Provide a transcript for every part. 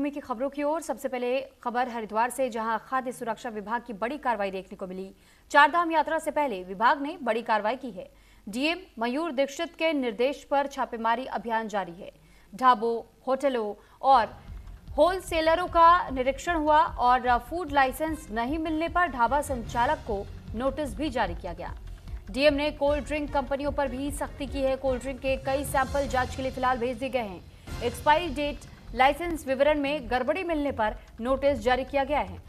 देशभूमि की खबरों की ओर। सबसे पहले खबर हरिद्वार से, जहां खाद्य सुरक्षा विभाग की बड़ी कार्रवाई देखने को मिली। चारधाम यात्रा से पहले विभाग ने बड़ी कार्रवाई की है। डीएम मयूर दीक्षित के निर्देश पर छापेमारी अभियान जारी है। ढाबों, होटलों और होलसेलरों का निरीक्षण हुआ और फूड लाइसेंस नहीं मिलने पर ढाबा संचालक को नोटिस भी जारी किया गया। डीएम ने कोल्ड ड्रिंक कंपनियों पर भी सख्ती की है। कोल्ड ड्रिंक के कई सैंपल जांच के लिए फिलहाल भेज दिए गए हैं। एक्सपायरी डेट, लाइसेंस विवरण में गड़बड़ी मिलने पर नोटिस जारी किया गया है।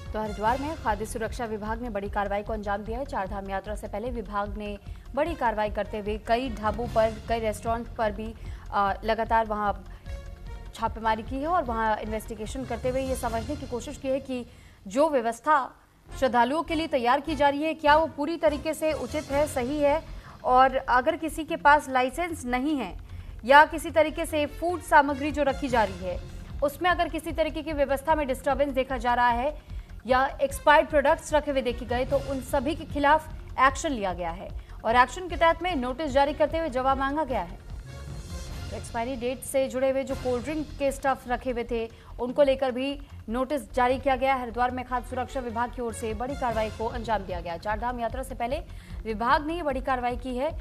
तो हरिद्वार में खाद्य सुरक्षा विभाग ने बड़ी कार्रवाई को अंजाम दिया है। चारधाम यात्रा से पहले विभाग ने बड़ी कार्रवाई करते हुए कई ढाबों पर, कई रेस्टोरेंट पर भी लगातार वहां छापेमारी की है और वहां इन्वेस्टिगेशन करते हुए ये समझने की कोशिश की है कि जो व्यवस्था श्रद्धालुओं के लिए तैयार की जा रही है, क्या वो पूरी तरीके से उचित है, सही है। और अगर किसी के पास लाइसेंस नहीं है या किसी तरीके से फूड सामग्री जो रखी जा रही है उसमें अगर किसी तरीके की व्यवस्था में डिस्टर्बेंस देखा जा रहा है या एक्सपायर्ड प्रोडक्ट्स रखे हुए देखे गए, तो उन सभी के खिलाफ एक्शन लिया गया है और एक्शन के तहत में नोटिस जारी करते हुए जवाब मांगा गया है। तो एक्सपायरी डेट से जुड़े हुए जो कोल्ड ड्रिंक के स्टफ रखे हुए थे उनको लेकर भी नोटिस जारी किया गया। हरिद्वार में खाद्य सुरक्षा विभाग की ओर से बड़ी कार्रवाई को अंजाम दिया गया। चारधाम यात्रा से पहले विभाग ने ये बड़ी कार्रवाई की है।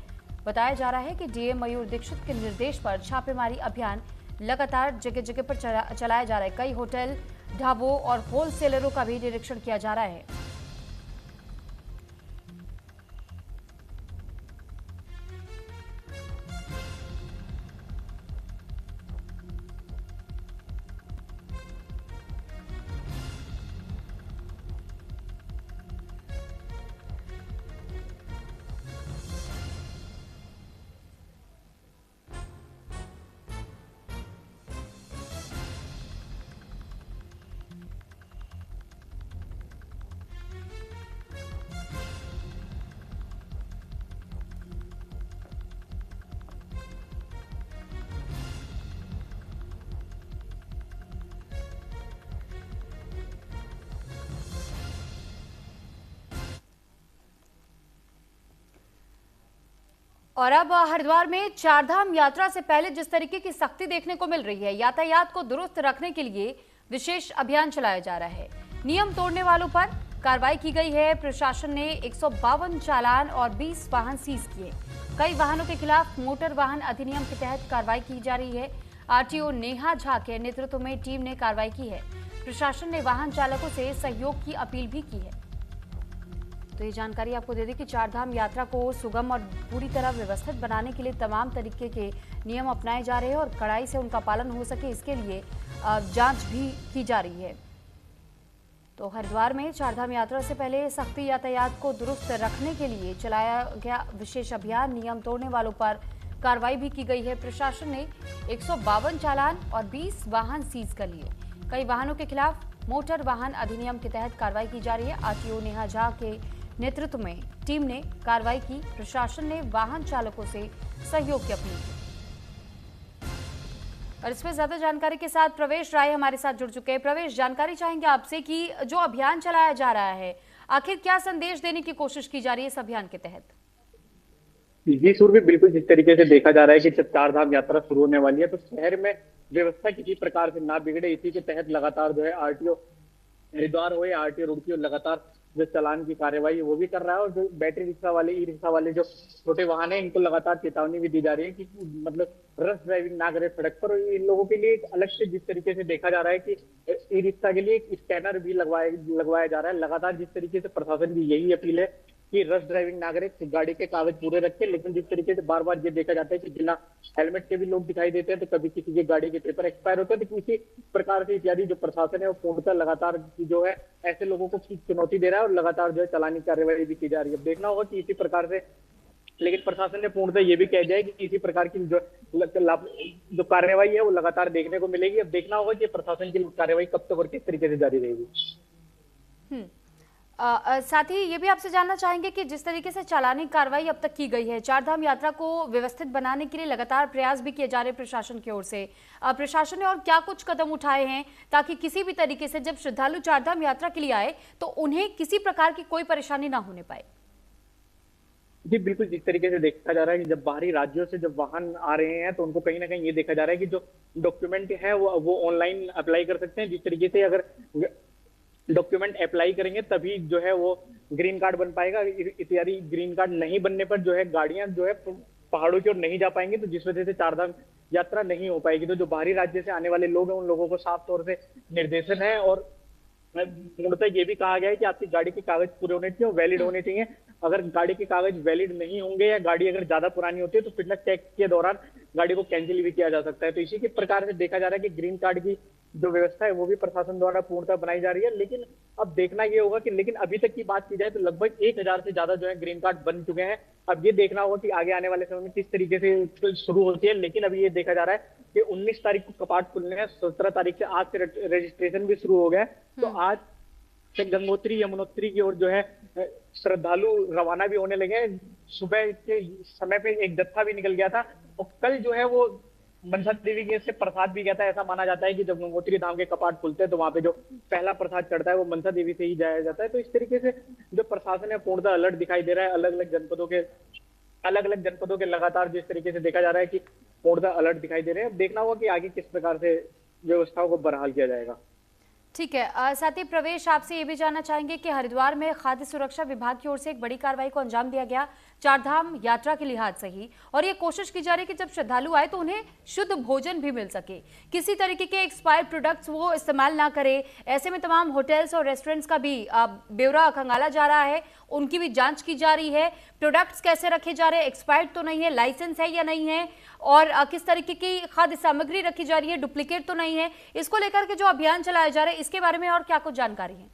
बताया जा रहा है कि डीएम मयूर दीक्षित के निर्देश पर छापेमारी अभियान लगातार जगह जगह पर चलाया जा रहा है। कई होटल, ढाबों और होलसेलरों का भी निरीक्षण किया जा रहा है। और अब हरिद्वार में चारधाम यात्रा से पहले जिस तरीके की सख्ती देखने को मिल रही है, यातायात को दुरुस्त रखने के लिए विशेष अभियान चलाया जा रहा है। नियम तोड़ने वालों पर कार्रवाई की गई है। प्रशासन ने 152 चालान और 20 वाहन सीज किए। कई वाहनों के खिलाफ मोटर वाहन अधिनियम के तहत कार्रवाई की जा रही है। आरटीओ नेहा झा के नेतृत्व में टीम ने कार्रवाई की है। प्रशासन ने वाहन चालकों से सहयोग की अपील भी की है। तो ये जानकारी आपको दे दें कि चारधाम यात्रा को सुगम और पूरी तरह व्यवस्थित बनाने के लिए तमाम तरीके के नियम अपनाए जा रहे हैं और कड़ाई से उनका पालन हो सके इसके लिए जांच भी की जा रही है। तो हरिद्वार में चारधाम यात्रा से पहले सख्ती यातायात को दुरुस्त रखने के लिए चलाया गया विशेष अभियान। नियम तोड़ने वालों पर कार्रवाई भी की गई है। प्रशासन ने 152 चालान और 20 वाहन सीज कर लिए। कई वाहनों के खिलाफ मोटर वाहन अधिनियम के तहत कार्रवाई की जा रही है। आरटीओ नेहा झा के नेतृत्व में टीम ने कार्रवाई की। प्रशासन ने वाहन चालकों से सहयोग की अपील की। और इसमें ज्यादा जानकारी के साथ प्रवेश राय हमारे साथ जुड़ चुके हैं। प्रवेश, जानकारी चाहेंगे आपसे कि जो अभियान चलाया जा रहा है, आखिर क्या संदेश देने की कोशिश की जा रही है इस अभियान के तहत? जी सूर्य, बिल्कुल जिस तरीके से देखा जा रहा है कि जब चारधाम यात्रा शुरू होने वाली है तो शहर में व्यवस्था किसी प्रकार से ना बिगड़े, इसी के तहत लगातार जो है आरटीओ हरिद्वार हो या आरटीओ रुड़की हो, लगातार जो चालान की कार्यवाही है वो भी कर रहा है। और जो बैटरी रिक्शा वाले, ई रिक्शा वाले जो छोटे वाहन है, इनको लगातार चेतावनी भी दी जा रही है कि मतलब रश ड्राइविंग ना करे सड़क पर। और इन लोगों के लिए एक अलग से जिस तरीके से देखा जा रहा है कि ई रिक्शा के लिए एक स्कैनर भी लगवाया जा रहा है। लगातार जिस तरीके से प्रशासन की यही अपील है कि रश ड्राइविंग ना करे, गाड़ी के कागज पूरे रखे। लेकिन जिस तरीके से बार बार ये देखा जाता है कि बिना हेलमेट के भी लोग दिखाई देते हैं, तो कभी किसी की गाड़ी के पेपर एक्सपायर होते हैं, तो इसी प्रकार से इत्यादि जो प्रशासन है वो पूर्णतः लगातार जो है ऐसे लोगों को चुनौती दे रहा है और लगातार जो है चालानी कार्रवाई भी की जा रही है। अब देखना होगा कि इसी प्रकार से, लेकिन प्रशासन ने पूर्णतः ये भी कह दिया है कि इसी प्रकार की जो कार्रवाई है वो लगातार देखने को मिलेगी। अब देखना होगा कि प्रशासन की कार्रवाई कब तक और किस तरीके से जारी रहेगी। साथ ही ये भी आपसे जानना चाहेंगे कि जिस तरीके से चालानी कार्रवाई अब तक की गई है, चारधाम यात्रा को व्यवस्थित बनाने के लिए लगातार प्रयास भी किए जा रहे हैं प्रशासन की ओर से। प्रशासन ने और क्या कुछ कदम उठाए हैं ताकि किसी भी तरीके से जब श्रद्धालु चारधाम यात्रा के लिए आए तो उन्हें किसी प्रकार की कोई परेशानी ना होने पाए? जी बिल्कुल, जिस तरीके से देखा जा रहा है कि जब बाहरी राज्यों से जब वाहन आ रहे हैं तो उनको कहीं ना कहीं ये देखा जा रहा है कि जो डॉक्यूमेंट है वो ऑनलाइन अप्लाई कर सकते हैं। जिस तरीके से अगर डॉक्यूमेंट अप्लाई करेंगे तभी जो है वो ग्रीन कार्ड बन पाएगा। इत्यादि ग्रीन कार्ड नहीं बनने पर जो है गाड़ियां जो है पहाड़ों की ओर नहीं जा पाएंगी, तो जिस वजह से चारधाम यात्रा नहीं हो पाएगी। तो जो बाहरी राज्य से आने वाले लोग हैं उन लोगों को साफ तौर से निर्देशन है और मूलतः ये भी कहा गया है कि आपकी गाड़ी के कागज पूरे होने चाहिए और वैलिड होने चाहिए। अगर गाड़ी के कागज वैलिड नहीं होंगे या गाड़ी अगर ज्यादा पुरानी होती है तो फिटनेस चेक के दौरान गाड़ी को कैंसिल भी किया जा सकता है। तो इसी के प्रकार से देखा जा रहा है कि ग्रीन कार्ड की जो व्यवस्था है वो भी प्रशासन द्वारा पूर्णतः बनाई जा रही है। लेकिन अब देखना ये होगा कि लेकिन अभी तक की बात की जाए तो लगभग 1000 से ज्यादा जो है ग्रीन कार्ड बन चुके हैं। अब ये देखना होगा कि आगे आने वाले समय में किस तरीके से शुरू होती है। लेकिन अभी ये देखा जा रहा है कि 19 तारीख को कपाट खुलने हैं, 17 तारीख से आज से रजिस्ट्रेशन भी शुरू हो गया है। तो आज से गंगोत्री यमुनोत्री की ओर जो है श्रद्धालु रवाना भी होने लगे हैं। सुबह के समय पे एक जत्था भी निकल गया था और कल जो है वो मनसा देवी के से प्रसाद भी गया था। ऐसा माना जाता है कि जब गंगोत्री धाम के कपाट खुलते हैं तो वहां पे जो पहला प्रसाद चढ़ता है वो मनसा देवी से ही जाया जाता है। तो इस तरीके से जो प्रशासन है पूर्णतः अलर्ट दिखाई दे रहा है। अलग अलग जनपदों के लगातार जिस तरीके से देखा जा रहा है कि पूर्णतः अलर्ट दिखाई दे रहे हैं। देखना होगा कि आगे किस प्रकार से व्यवस्थाओं को बहाल किया जाएगा। ठीक है। साथ ही प्रवेश, आपसे ये भी जानना चाहेंगे कि हरिद्वार में खाद्य सुरक्षा विभाग की ओर से एक बड़ी कार्रवाई को अंजाम दिया गया चारधाम यात्रा के लिहाज से ही, और ये कोशिश की जा रही है कि जब श्रद्धालु आए तो उन्हें शुद्ध भोजन भी मिल सके, किसी तरीके के एक्सपायर्ड प्रोडक्ट्स वो इस्तेमाल ना करे। ऐसे में तमाम होटल्स और रेस्टोरेंट्स का भी ब्यौरा खंगाला जा रहा है, उनकी भी जांच की जा रही है। प्रोडक्ट्स कैसे रखे जा रहे हैं, एक्सपायर्ड तो नहीं है, लाइसेंस है या नहीं है, और किस तरीके की खाद्य सामग्री रखी जा रही है, डुप्लीकेट तो नहीं है। इसको लेकर के जो अभियान चलाया जा रहा है इसके बारे में और क्या कुछ जानकारी है?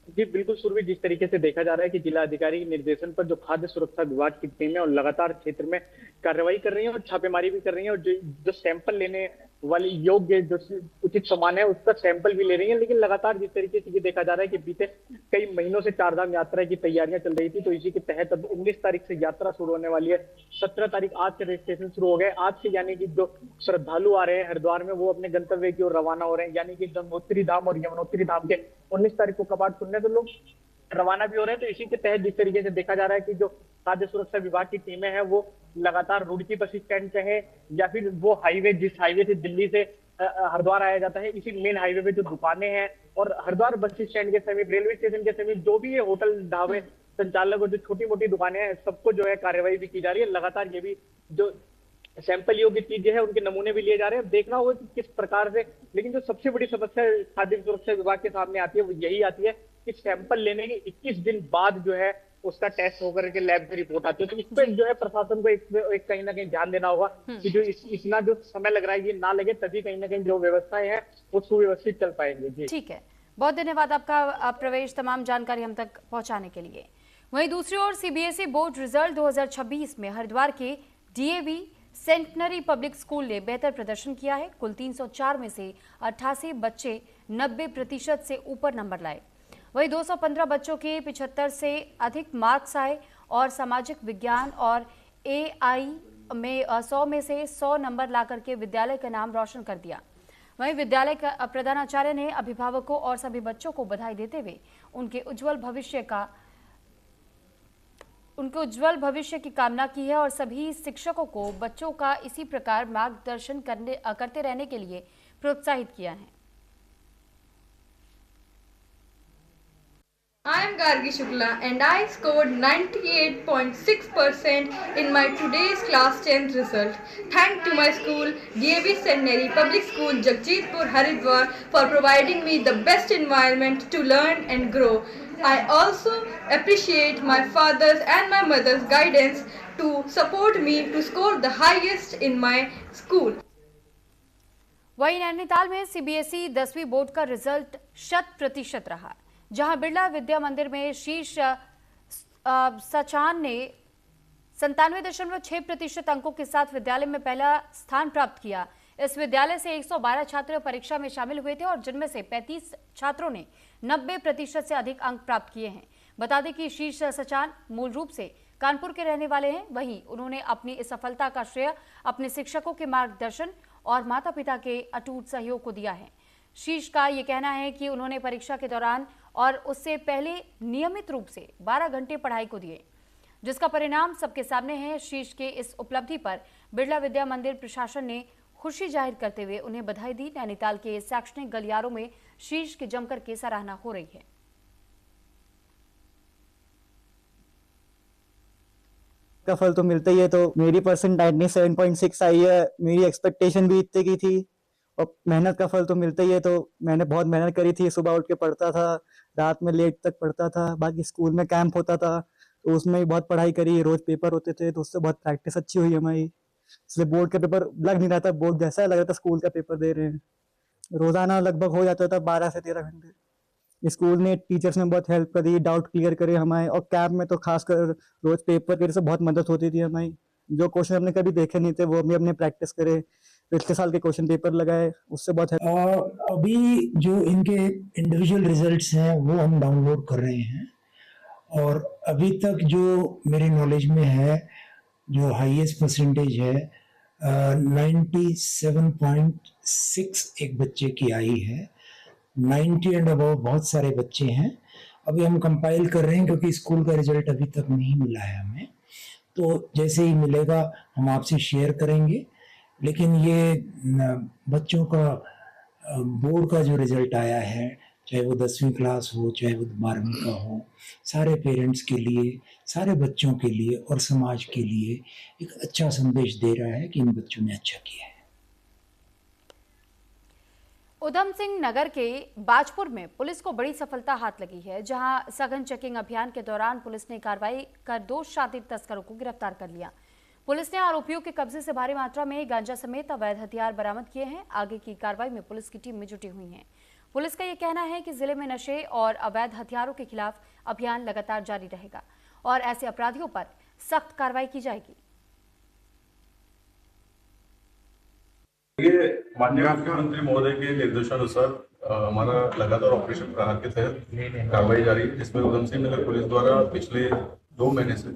जी बिल्कुल सुरभि, जिस तरीके से देखा जा रहा है कि जिला अधिकारी के निर्देशन पर जो खाद्य सुरक्षा विभाग की टीमें और लगातार क्षेत्र में कार्रवाई कर रही है और छापेमारी भी कर रही है, और जो सैंपल लेने वाली योग्य जो उचित सामान है उसका सैंपल भी ले रही है। लेकिन लगातार जिस तरीके से ये देखा जा रहा है कि बीते कई महीनों से चारधाम यात्रा की तैयारियां चल रही थी, तो इसी के तहत अब 19 तारीख से यात्रा शुरू होने वाली है। 17 तारीख आज से रजिस्ट्रेशन शुरू हो गए। आज से यानी कि जो श्रद्धालु आ रहे हैं हरिद्वार में वो अपने गंतव्य की ओर रवाना हो रहे हैं। यानी कि गंगोत्री धाम और यमुनोत्री धाम के 19 तारीख को कपाट खुलने तो लोग रवाना भी हो रहे हैं। तो इसी के तहत जिस तरीके से देखा जा रहा है कि जो खाद्य सुरक्षा विभाग की टीमें हैं वो लगातार रुड़की बस स्टैंड चाहे या फिर वो हाईवे, जिस हाईवे से दिल्ली से हरिद्वार आया जाता है, इसी मेन हाईवे पे जो दुकानें हैं और हरिद्वार बस स्टैंड के समीप, रेलवे स्टेशन के समीप जो भी है होटल, ढाबे, संचालक और जो छोटी मोटी दुकानें हैं सबको जो है कार्रवाई भी की जा रही है। लगातार ये भी जो सैंपल योग्य चीजें है उनके नमूने भी लिए जा रहे हैं। देखना होगा कि किस प्रकार से, लेकिन जो सबसे बड़ी समस्या खाद्य सुरक्षा विभाग के सामने आती है वो यही आती है कि सैंपल लेने के 21 दिन बाद जो है उसका टेस्ट होकर के लैब से रिपोर्ट आती है। तो इस पर जो है प्रशासन को एक कहीं ना कहीं ध्यान देना होगा कि जो इतना जो समय लग रहा है ये ना लगे, तभी कहीं ना कहीं जो व्यवस्थाएं हैं वो सुव्यवस्थित चल पाएंगे। जी ठीक है, बहुत धन्यवाद आपका प्रवेश, तमाम जानकारी हम तक पहुंचाने के लिए। वहीं दूसरी ओर सीबीएसई बोर्ड रिजल्ट 2026 में हरिद्वार के डीएवी सेंटनरी पब्लिक स्कूल ने बेहतर प्रदर्शन किया है। कुल 304 में से 88 बच्चे 90% से ऊपर नंबर लाए। वहीं 215 बच्चों के 75 से अधिक मार्क्स आए और सामाजिक विज्ञान और एआई में 100 में से 100 नंबर ला करके विद्यालय का नाम रोशन कर दिया। वहीं विद्यालय का प्रधानाचार्य ने अभिभावकों और सभी बच्चों को बधाई देते हुए उनके उज्जवल भविष्य की कामना की है और सभी शिक्षकों को बच्चों का इसी प्रकार मार्गदर्शन करते रहने के लिए प्रोत्साहित किया है। I am Gargi Shukla and I scored 98.6% in my today's class 10th result. Thanks to my school, DAV Centenary Public School, Jagjitpur, Haridwar for providing me the best environment to learn and grow. I also appreciate my father's and my mother's guidance to support me to score the highest in my school. वहीं नैनीताल में CBSE 10वीं board का result 100% रहा, जहां बिरला विद्या मंदिर में शीर्ष सचान ने 97.6% अंकों के साथ विद्यालय में पहला स्थान प्राप्त किया। इस विद्यालय से 112 छात्र परीक्षा में शामिल हुए थे और जिनमें से 35 छात्रों ने 90% से अधिक अंक प्राप्त किए हैं। बता दें कि शीश सचान मूल रूप से कानपुर के रहने वाले हैं। वहीं उन्होंने अपनी इस सफलता का श्रेय अपने शिक्षकों के मार्गदर्शन और माता पिता के अटूट सहयोग को दिया है। शीश का ये कहना है कि उन्होंने परीक्षा के दौरान और उससे पहले नियमित रूप से 12 घंटे पढ़ाई को दिए, जिसका परिणाम सबके सामने है। शीश के इस उपलब्धि पर बिरला विद्या मंदिर प्रशासन ने खुशी जाहिर करते हुए उन्हें बधाई दी। नैनीताल के शैक्षणिक गलियारों में शीश की जमकर के सराहना हो रही है। का फल तो मिलता ही है। तो मेरी परसेंटाइज 7.6 आई है। मेरी एक्सपेक्टेशन भी इतने की थी और मेहनत का फल तो मिलता ही है। तो मैंने बहुत मेहनत करी थी, सुबह उठ के पढ़ता था, रात में लेट तक पढ़ता था। बाकी स्कूल में कैंप होता था तो उसमें भी बहुत पढ़ाई करी, रोज पेपर होते थे तो उससे बहुत प्रैक्टिस अच्छी हुई हमारी। इसलिए बोर्ड का पेपर लग नहीं रहा था, बोर्ड जैसा लग रहा था स्कूल का पेपर दे रहे हैं। रोजाना लगभग हो जाता था 12 से 13 घंटे। स्कूल ने, टीचर्स ने बहुत हेल्प करी, डाउट क्लियर करे हमारे। और कैंप में तो खासकर रोज पेपर के से बहुत मदद होती थी हमारी। जो क्वेश्चन हमने कभी देखे नहीं थे वो भी हमने प्रैक्टिस करे। पिछले साल के क्वेश्चन पेपर लगाए, उससे बहुत हेल्प। अभी जो इनके इंडिविजुअल रिजल्ट्स हैं वो हम डाउनलोड कर रहे हैं और अभी तक जो मेरे नॉलेज में है, जो हाईएस्ट परसेंटेज है 97.6 एक बच्चे की आई है। 90 एंड अबव बहुत सारे बच्चे हैं। अभी हम कंपाइल कर रहे हैं क्योंकि स्कूल का रिजल्ट अभी तक नहीं मिला है हमें। तो जैसे ही मिलेगा हम आपसे शेयर करेंगे। लेकिन ये बच्चों का बोर्ड का जो रिजल्ट आया है, चाहे वो 10वीं क्लास हो, चाहे वो 12वीं का हो, सारे पेरेंट्स के लिए, सारे बच्चों के लिए और समाज के लिए एक अच्छा संदेश दे रहा है कि इन बच्चों ने अच्छा किया है। उधम सिंह नगर के बाजपुर में पुलिस को बड़ी सफलता हाथ लगी है, जहां सघन चेकिंग अभियान के दौरान पुलिस ने कार्रवाई कर 2 शातिर तस्करों को गिरफ्तार कर लिया। पुलिस ने आरोपियों के कब्जे से भारी मात्रा में गांजा समेत अवैध हथियार बरामद किए हैं। आगे की कार्रवाई में पुलिस की टीम में जुटी हुई है। पुलिस का यह कहना है कि जिले में नशे और अवैध हथियारों के खिलाफ अभियान लगातार जारी रहेगा और ऐसे अपराधियों पर सख्त कार्रवाई की जाएगी। माननीय मुख्यमंत्री महोदय के निर्देशानुसार हमारा लगातार ऑपरेशन प्रहार के तहत कार्रवाई जारी है, जिसमें उधम सिंह नगर पुलिस द्वारा पिछले 2 महीने से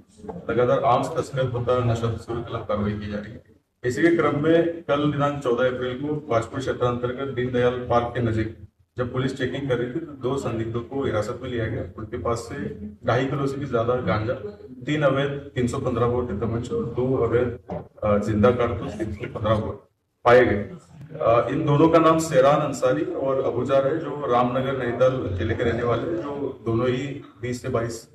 लगातार आर्म्स तस्कर तथा नशा तस्करों के खिलाफ कार्रवाई की जा रही है। इसी के क्रम में कल दिनांक 14 अप्रैल को बाजपुर क्षेत्र अंतर्गत दीनदयाल पार्क के नजीक जब पुलिस चेकिंग कर रही थी तो 2 संदिग्धों को हिरासत में लिया गया। उनके पास से 2.5 किलो से भी ज्यादा गांजा, 3 अवैध 315 बोर तमंचा और 2 अवैध जिंदा कारतूस 315 बोर पाए गए। इन दोनों का नाम सेरान अंसारी और अबूजार है, जो रामनगर नैनीताल जिले के रहने वाले हैं, जो दोनों ही 20 से 22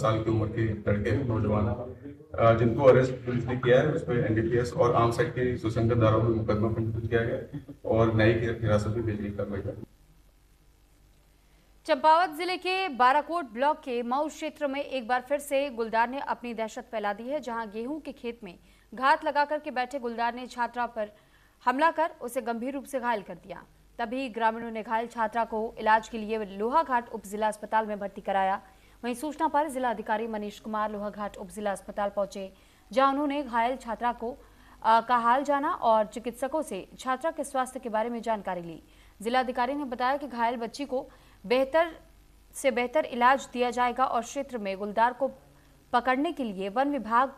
साल की उम्र के लड़के हैं, नौजवान हैं, जिनको अरेस्ट पुलिस ने किया है। उसमें एनडीपीएस और आर्म्स एक्ट की सुसंगत धाराओं में मुकदमा पंजीकृत किया गया और न्यायिक हिरासत में भेजने की कार्रवाई की। चंपावत जिले के बाराकोट ब्लॉक के मऊ क्षेत्र में एक बार फिर से गुलदार ने अपनी दहशत फैला दी है, जहां गेहूं के खेत में घात लगाकर के बैठे गुलदार ने छात्रा पर हमला कर उसे गंभीर रूप से घायल कर दिया। तभी ग्रामीणों ने घायल छात्रा को इलाज के लिए लोहाघाट उप जिला अस्पताल में भर्ती कराया। वहीं सूचना पर जिला अधिकारी मनीष कुमार लोहाघाट उप जिला अस्पताल पहुंचे, जहां उन्होंने घायल छात्रा का हाल जाना और चिकित्सकों से छात्रा के स्वास्थ्य के बारे में जानकारी ली। जिलाधिकारी ने बताया कि घायल बच्ची को बेहतर से बेहतर इलाज दिया जाएगा और क्षेत्र में गुलदार को पकड़ने के लिए वन विभाग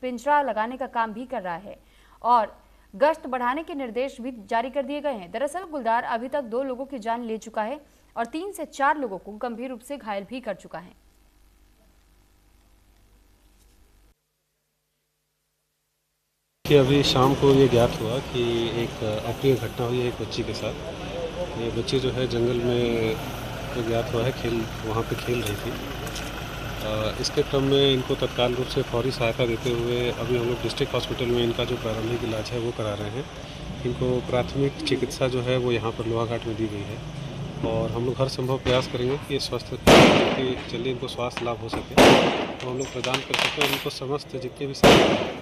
पिंजरा लगाने का काम भी कर रहा है और गश्त बढ़ाने के निर्देश भी जारी कर दिए गए हैं। दरअसल गुलदार अभी तक 2 लोगों की जान ले चुका है और 3 से 4 लोगों को गंभीर रूप से घायल भी कर चुका है। कि अभी शाम को ये ज्ञात हुआ कि एक अप्रिय घटना हुई है एक बच्ची के साथ। ये बच्ची जो है जंगल में तो ज्ञात हुआ है वहाँ पे खेल रही थी। इसके क्रम में इनको तत्काल रूप से फौरी सहायता देते हुए अभी हम लोग डिस्ट्रिक्ट हॉस्पिटल में इनका जो प्रारंभिक इलाज है वो करा रहे हैं। इनको प्राथमिक चिकित्सा जो है वो यहाँ पर लोहाघाट में दी गई है और हम लोग हर संभव प्रयास करेंगे कि स्वास्थ्य कि जल्दी इनको स्वास्थ्य लाभ हो सके तो हम लोग प्रदान कर सकें और इनको समस्त जितने भी सहायता है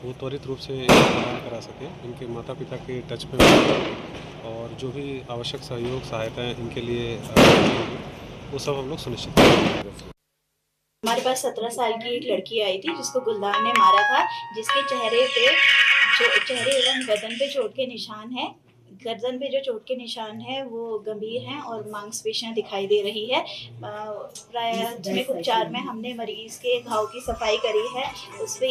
वो त्वरित रूप से प्रदान करा सकें। इनके माता पिता के टच में और जो भी आवश्यक सहयोग सहायता इनके लिए वो सब हम लोग सुनिश्चित करेंगे। हमारे पास 17 साल की एक लड़की आई थी जिसको गुलदार ने मारा था, जिसके चेहरे पे चेहरे एवं गर्दन पे चोट के निशान है। गर्दन पे जो चोट के निशान है वो गंभीर हैं और मांसपेशियां दिखाई दे रही है। प्राथमिक उपचार में हमने मरीज के घाव की सफाई करी है, उस पर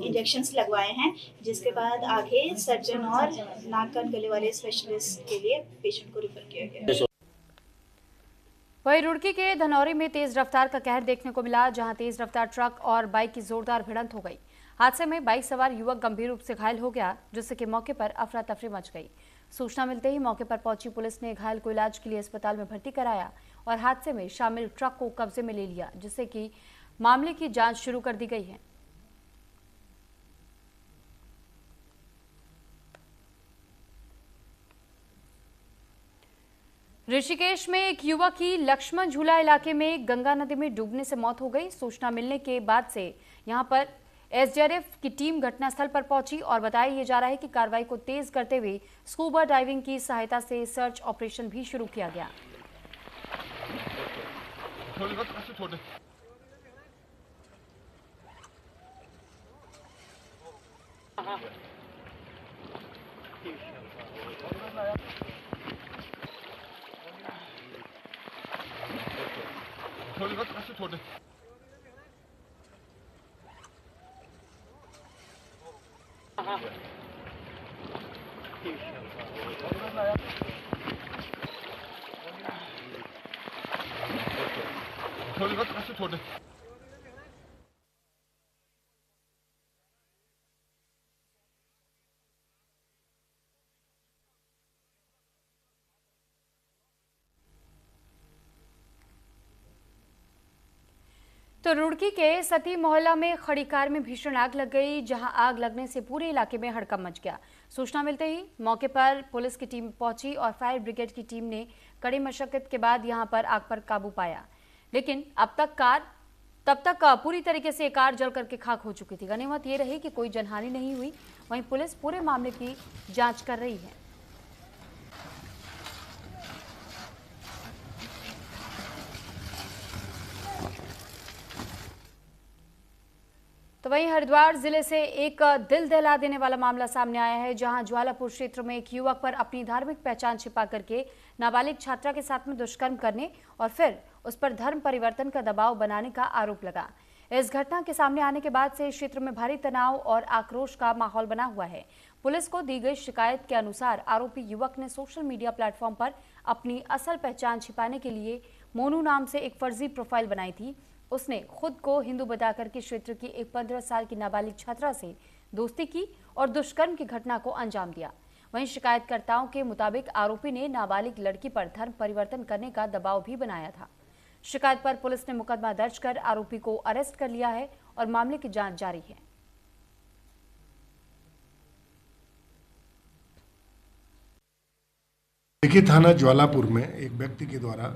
इंजेक्शंस लगवाए हैं, जिसके बाद आगे सर्जन और नाक कान गले वाले स्पेशलिस्ट के लिए पेशेंट को रेफर किया गया है। वहीं रुड़की के धनौरी में तेज रफ्तार का कहर देखने को मिला, जहां तेज रफ्तार ट्रक और बाइक की जोरदार भिड़ंत हो गई। हादसे में बाइक सवार युवक गंभीर रूप से घायल हो गया, जिससे कि मौके पर अफरा तफरी मच गई। सूचना मिलते ही मौके पर पहुंची पुलिस ने घायल को इलाज के लिए अस्पताल में भर्ती कराया और हादसे में शामिल ट्रक को कब्जे में ले लिया, जिससे कि मामले की जांच शुरू कर दी गई है। ऋषिकेश में एक युवक की लक्ष्मण झूला इलाके में गंगा नदी में डूबने से मौत हो गई। सूचना मिलने के बाद से यहां पर एसडीआरएफ की टीम घटनास्थल पर पहुंची और बताया जा रहा है कि कार्रवाई को तेज करते हुए स्कूबा डाइविंग की सहायता से सर्च ऑपरेशन भी शुरू किया गया। तो रुड़की के सती मोहल्ला में खड़ी कार में भीषण आग लग गई, जहां आग लगने से पूरे इलाके में हड़कंप मच गया। सूचना मिलते ही मौके पर पुलिस की टीम पहुंची और फायर ब्रिगेड की टीम ने कड़ी मशक्कत के बाद यहां पर आग पर काबू पाया, लेकिन तब तक पूरी तरीके से कार जल करके खाक हो चुकी थी। गनीमत ये रही कि कोई जनहानि नहीं हुई। वहीं पुलिस पूरे मामले की जांच कर रही है। तो वहीं हरिद्वार जिले से एक दिल दहला देने वाला मामला सामने आया है, जहां ज्वालापुर क्षेत्र में एक युवक पर अपनी धार्मिक पहचान छिपा करके नाबालिग छात्रा के साथ में दुष्कर्म करने और फिर उस पर धर्म परिवर्तन का दबाव बनाने का आरोप लगा। इस घटना के सामने आने के बाद से क्षेत्र में भारी तनाव और आक्रोश का माहौल बना हुआ है। पुलिस को दी गई शिकायत के अनुसार आरोपी युवक ने सोशल मीडिया प्लेटफॉर्म पर अपनी असल पहचान छिपाने के लिए मोनू नाम से एक फर्जी प्रोफाइल बनाई थी। उसने खुद को हिंदू बताकर के क्षेत्र की एक 15 साल की नाबालिग छात्रा से दोस्ती की और दुष्कर्म की घटना को अंजाम दिया। वहीं शिकायतकर्ताओं के मुताबिक आरोपी ने नाबालिग लड़की पर धर्म परिवर्तन करने का दबाव भी बनाया था। शिकायत पर पुलिस ने मुकदमा दर्ज कर आरोपी को अरेस्ट कर लिया है और मामले की जांच जारी है। देखिए, थाना ज्वालापुर में एक व्यक्ति के द्वारा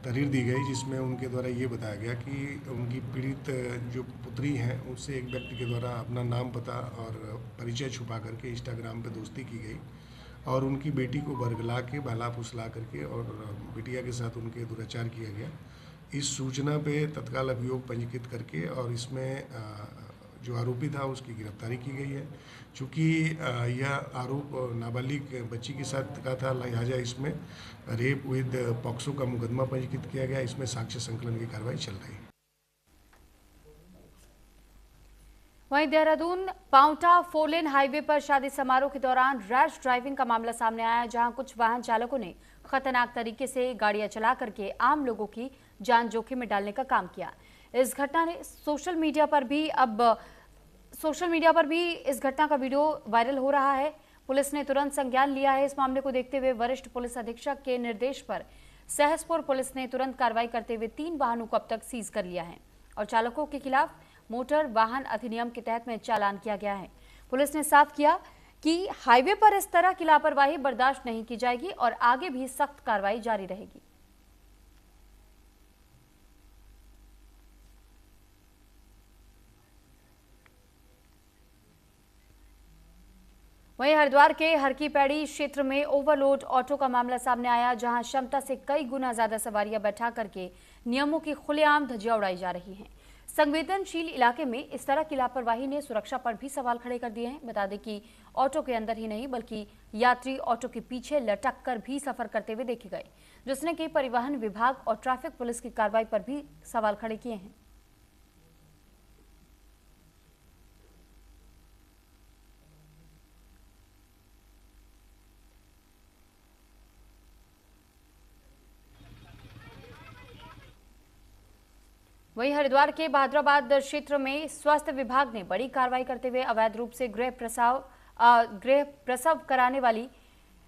तहरीर दी गई, जिसमें उनके द्वारा ये बताया गया कि उनकी पीड़ित जो पुत्री हैं उससे एक व्यक्ति के द्वारा अपना नाम, पता और परिचय छुपा करके इंस्टाग्राम पे दोस्ती की गई और उनकी बेटी को बरगला के बहला फुसला करके और बिटिया के साथ उनके दुराचार किया गया। इस सूचना पे तत्काल अभियोग पंजीकृत करके और इसमें जो आरोपी था उसकी गिरफ्तारी की गई है। चूँकि यह आरोप नाबालिग बच्ची के साथ का था, लिहाजा इसमें रेप विद पॉक्सो का मुकदमा पंजीकृत किया गया। इसमें साक्ष्य संकलन की कार्रवाई चल रही है। वहीं देहरादून पांवटा 4 लेन हाईवे पर शादी समारोह के दौरान रैश ड्राइविंग का मामला सामने आया, जहां कुछ वाहन चालकों ने खतरनाक तरीके से गाड़ियां चला करके आम लोगों की जान जोखिम में डालने का काम किया। इस घटना ने सोशल मीडिया पर भी इस घटना का वीडियो वायरल हो रहा है। पुलिस ने तुरंत संज्ञान लिया है। इस मामले को देखते हुए वरिष्ठ पुलिस अधीक्षक के निर्देश पर सहसपुर पुलिस ने तुरंत कार्रवाई करते हुए 3 वाहनों को अब तक सीज कर लिया है और चालकों के खिलाफ मोटर वाहन अधिनियम के तहत में चालान किया गया है। पुलिस ने साफ किया कि हाईवे पर इस तरह की लापरवाही बर्दाश्त नहीं की जाएगी और आगे भी सख्त कार्रवाई जारी रहेगी। वहीं हरिद्वार के हरकी पैड़ी क्षेत्र में ओवरलोड ऑटो का मामला सामने आया, जहां क्षमता से कई गुना ज्यादा सवारियां बैठा करके नियमों की खुलेआम धज्जियां उड़ाई जा रही हैं। संवेदनशील इलाके में इस तरह की लापरवाही ने सुरक्षा पर भी सवाल खड़े कर दिए हैं। बता दें कि ऑटो के अंदर ही नहीं बल्कि यात्री ऑटो के पीछे लटक कर भी सफर करते हुए देखे गए, जिसने कि परिवहन विभाग और ट्रैफिक पुलिस की कार्रवाई पर भी सवाल खड़े किए हैं। वहीं हरिद्वार के बहादुराबाद क्षेत्र में स्वास्थ्य विभाग ने बड़ी कार्रवाई करते हुए अवैध रूप से गृह प्रसव कराने वाली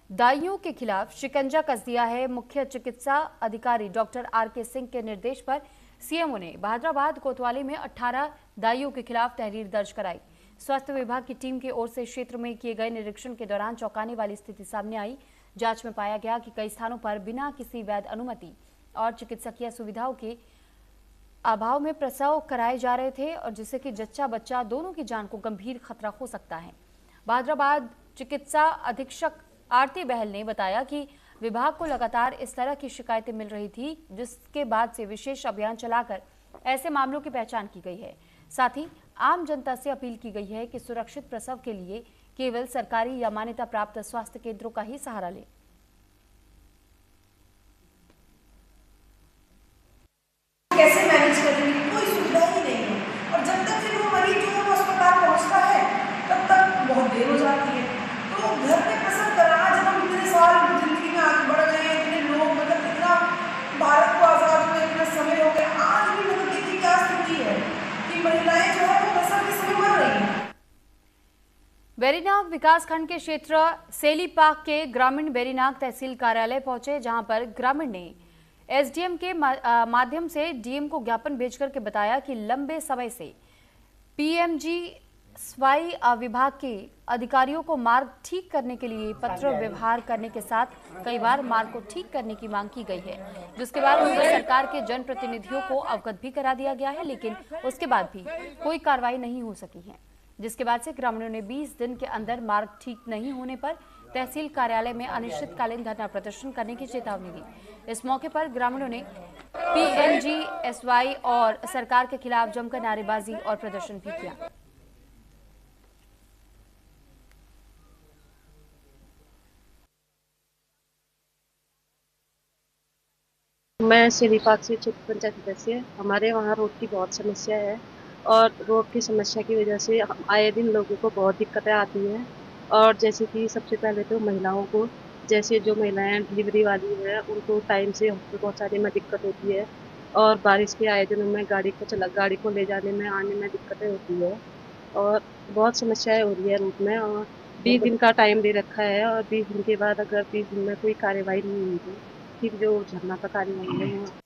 दाइयों के खिलाफ शिकंजा कस दिया है। मुख्य चिकित्सा अधिकारी डॉक्टर आर.के. सिंह के निर्देश पर सीएमओ ने बहादुराबाद कोतवाली में 18 दाइयों के खिलाफ तहरीर दर्ज कराई। स्वास्थ्य विभाग की टीम की ओर से क्षेत्र में किए गए निरीक्षण के दौरान चौंकाने वाली स्थिति सामने आई। जांच में पाया गया कि कई स्थानों पर बिना किसी वैध अनुमति और चिकित्सकीय सुविधाओं के अभाव में प्रसव कराए जा रहे थे और जिससे कि जच्चा बच्चा दोनों की जान को गंभीर खतरा हो सकता है। बहादुराबाद चिकित्सा अधीक्षक आरती बहल ने बताया कि विभाग को लगातार इस तरह की शिकायतें मिल रही थी, जिसके बाद से विशेष अभियान चलाकर ऐसे मामलों की पहचान की गई है। साथ ही आम जनता से अपील की गई है कि सुरक्षित प्रसव के लिए केवल सरकारी या मान्यता प्राप्त स्वास्थ्य केंद्रों का ही सहारा लें। कैसे मैनेज करेंगे, कोई सुविधा ही नहीं है और जब तक फिर वो मरीज जो है वो अस्पताल पहुंचता है तब तक बहुत देर हो जाती है। तो घर पे प्रसव कराना, जब हम इतने साल जिंदगी में आगे बढ़ गए हैं, इतने लोग मतलब इतना भारत को आज़ाद हुए इतना समय हो गया, आज भी मतलब देखिए क्या स्थिति है कि महिलाएं जो है वो प्रसव के समय मर रही हैं। बेरीनाग विकासखंड के क्षेत्र सेलीपाक के ग्रामीण बेरीनाग तहसील कार्यालय पहुंचे, जहां पर ग्रामीण ने एसडीएम के माध्यम से डीएम को ज्ञापन भेजकर के बताया कि लंबे समय से पीएमजीएसवाई विभाग के अधिकारियों को मार्ग ठीक करने के लिए पत्र व्यवहार करने के साथ कई बार मार्ग को ठीक करने की मांग की गई है, जिसके बाद उनको सरकार के जनप्रतिनिधियों को अवगत भी करा दिया गया है, लेकिन उसके बाद भी कोई कार्रवाई नहीं हो सकी है, जिसके बाद से ग्रामीणों ने 20 दिन के अंदर मार्ग ठीक नहीं होने पर तहसील कार्यालय में अनिश्चितकालीन धरना प्रदर्शन करने की चेतावनी दी। इस मौके पर ग्रामीणों ने पीएमजीएसवाई और सरकार के खिलाफ जमकर नारेबाजी और प्रदर्शन भी किया। मैं सेलीपाक से क्षेत्र पंचायत सदस्य। हमारे वहाँ रोड की बहुत समस्या है और रोड की समस्या की वजह से आए दिन लोगों को बहुत दिक्कतें आती हैं। और जैसे कि सबसे पहले तो महिलाओं को, जैसे जो महिलाएं डिलीवरी वाली हैं उनको टाइम से हॉस्पिटल पहुंचाने में दिक्कत होती है और बारिश के आए दिनों में गाड़ी को ले जाने में आने में दिक्कतें होती है और बहुत समस्याएं हो रही है रूट में। और 20 दिन का टाइम दे रखा है और 20 दिन के बाद अगर 20 दिन में कोई कार्रवाई नहीं हुई तो फिर जो धरना का कार्रवाई है।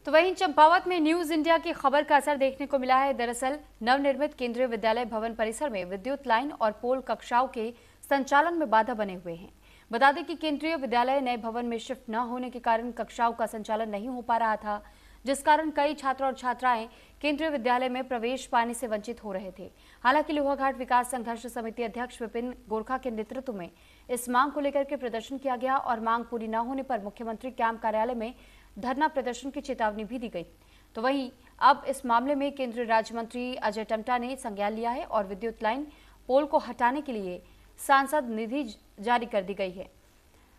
तो वहीं चंपावत में न्यूज इंडिया की खबर का असर देखने को मिला है। दरअसल नवनिर्मित केंद्रीय विद्यालय भवन परिसर में विद्युत लाइन और पोल कक्षाओं के संचालन में बाधा बने हुए हैं। बता दें कि केंद्रीय विद्यालय नए भवन में शिफ्ट न होने के कारण कक्षाओं का संचालन नहीं हो पा रहा था, जिस कारण कई छात्र और छात्राएं केंद्रीय विद्यालय में प्रवेश पाने से वंचित हो रहे थे। हालांकि लोहाघाट विकास संघर्ष समिति अध्यक्ष विपिन गोरखा के नेतृत्व में इस मांग को लेकर के प्रदर्शन किया गया और मांग पूरी न होने पर मुख्यमंत्री कैंप कार्यालय में धरना प्रदर्शन की चेतावनी भी दी गई। तो वहीं अब इस मामले में केंद्रीय राज्य मंत्री अजय टम्टा ने संज्ञान लिया है और विद्युत लाइन पोल को हटाने के लिए सांसद निधि जारी कर दी गई है।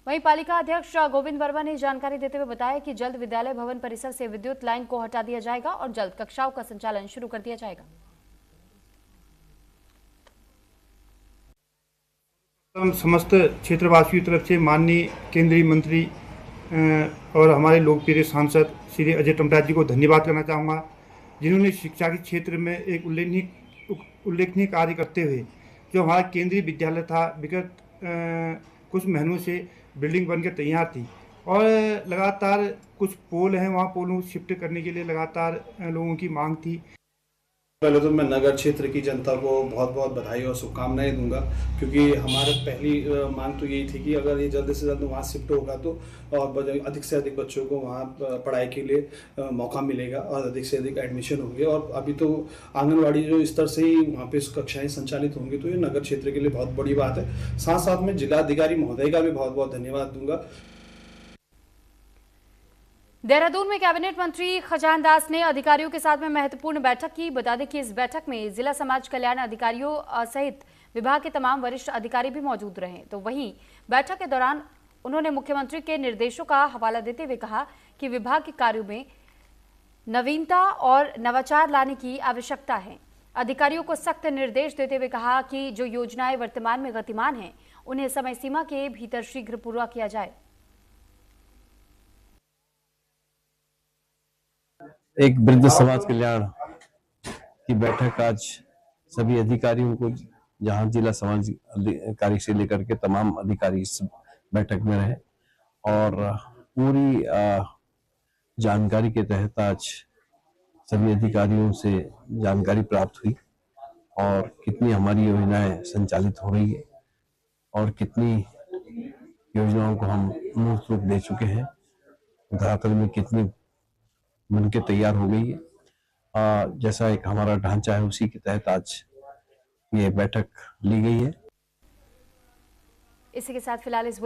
वहीं पालिका अध्यक्ष गोविंद वर्मा ने जानकारी देते हुए बताया कि जल्द विद्यालय भवन परिसर से विद्युत लाइन को हटा दिया जाएगा और जल्द कक्षाओं का संचालन शुरू कर दिया जाएगा। समस्त क्षेत्रवासियों की तरफ से माननीय केंद्रीय मंत्री और हमारे लोकप्रिय सांसद श्री अजय टम्टा जी को धन्यवाद करना चाहूँगा, जिन्होंने शिक्षा के क्षेत्र में एक उल्लेखनीय कार्य करते हुए जो हमारा केंद्रीय विद्यालय था विगत कुछ महीनों से बिल्डिंग बनकर तैयार थी और लगातार कुछ पोल हैं, वहाँ पोलों को शिफ्ट करने के लिए लगातार लोगों की मांग थी। पहले तो मैं नगर क्षेत्र की जनता को बहुत बहुत बधाई और शुभकामनाएं दूंगा, क्योंकि हमारा पहली मांग तो यही थी कि अगर ये जल्द से जल्द वहाँ शिफ्ट होगा तो और अधिक से अधिक बच्चों को वहाँ पढ़ाई के लिए मौका मिलेगा और अधिक से अधिक एडमिशन होंगे। और अभी तो आंगनवाड़ी जो स्तर से ही वहाँ पे कक्षाएं संचालित होंगी, तो ये नगर क्षेत्र के लिए बहुत बड़ी बात है। साथ साथ में जिलाधिकारी महोदय का भी बहुत बहुत धन्यवाद दूंगा। देहरादून में कैबिनेट मंत्री खजान दास ने अधिकारियों के साथ में महत्वपूर्ण बैठक की। बता दें कि इस बैठक में जिला समाज कल्याण अधिकारियों सहित विभाग के तमाम वरिष्ठ अधिकारी भी मौजूद रहे। तो वहीं बैठक के दौरान उन्होंने मुख्यमंत्री के निर्देशों का हवाला देते हुए कहा कि विभाग के कार्यों में नवीनता और नवाचार लाने की आवश्यकता है। अधिकारियों को सख्त निर्देश देते हुए कहा कि जो योजनाएं वर्तमान में गतिमान हैं उन्हें समय सीमा के भीतर शीघ्र पूरा किया जाए। एक वृद्ध समाज कल्याण की बैठक आज सभी अधिकारियों को, जहां जिला समाज अधिकारी से लेकर के तमाम अधिकारी इस बैठक में रहे और पूरी जानकारी के तहत आज सभी अधिकारियों से जानकारी प्राप्त हुई और कितनी हमारी योजनाएं संचालित हो रही है और कितनी योजनाओं को हम मूर्त रूप दे चुके हैं, धरातल में कितनी बनके तैयार हो गई है। जैसा एक हमारा ढांचा है उसी के तहत आज ये बैठक ली गई है। इसी के साथ फिलहाल इस